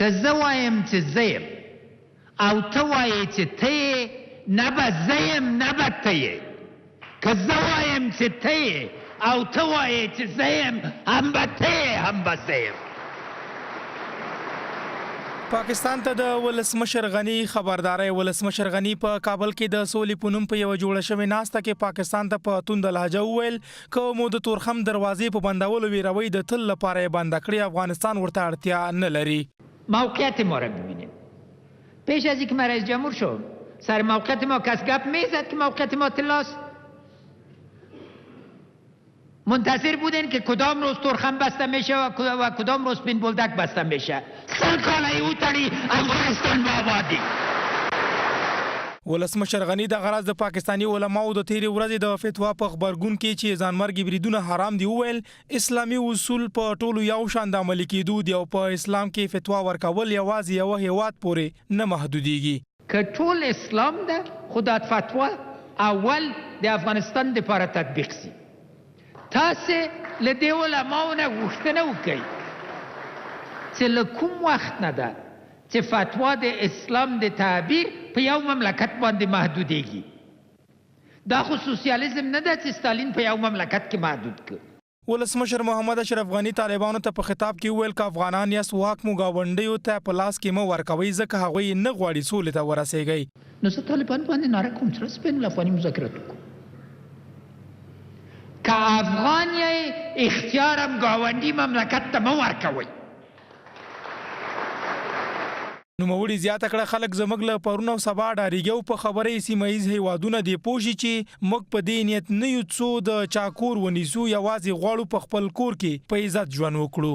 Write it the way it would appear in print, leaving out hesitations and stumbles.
که زه وایم چې زه یم او ته وایې چې ته یې نه به زه یم نه به ته یې که زه وایم چې ته یې او ته وایې چې زه یم هم به ته یې هم به زه یم. پاکستان ته د ولسمشر غني خبرداري. ولسمشر غني په کابل کې د سولې په نوم په یو جوړه شوې ناسته کې پاکستان ته په توند لهجه وویل که مو د تورخم دروازې په بندولو ویروي د تل لپاره یې بنده کړي، افغانستان ورته اړتیا نه لري. موقعیت ما را ببینیم. پیش از اینکه من رئیس جمهور شد سر موقعیت ما کس گپ میزد که موقعیت ما طلاست؟ منتظر بودین که کدام روز تورخم بسته میشه و کدام روز بین بولدک بسته میشه. سرکاله او تړي افغانستان به آبادي. ولسمشر غني د غرض د پاکستانی علماو د تیری ورځې د فتوا په خبرګون کې چې ځانمرګي بریدونه حرام دي وویل اسلامي اصول په ټولو یو شان د عملي کېدو دي او په اسلام کې فتوا ورکول یوازې یو هیواد پورې نه محدودیږي. که ټول اسلام ده خو د فتوا اول د افغانستان لپاره تطبیق سي. تاسې له دې علماو نه غوښتنه وکړئ چې له کوم وخت نه ده چې فتوا د اسلام د تعبیر په یو مملکت باندې محدودیږي. دا خو سوسیالیزم نه ده چې ستالین په یو مملکت کې محدود کړ. ولسمشر محمد اشرف غني طالبانو ته په خطاب کې وویل که افغانان یاست واک مو ګاونډیو ته په لاس کې مه ورکوئ ځکه هغوی نه غواړي سولې ته ورسیږئ. نو زه طالبان باندې ناره کوم چې راځه بین الافغاني مذاکرات وکړو. که افغان یې اختیارم ګاونډي مملکت ته مه ورکوئ. نوموړي زیاته کړه خلک زموږ له پرون او سبا ډاریږي او په خبرې سیمه ییز هیوادونه دې پوه شي چې موږ په دې نیت نه یو څو د چاکور ونیسو، یوازې غواړو په خپل کور کې په عزت ژوند وکړو.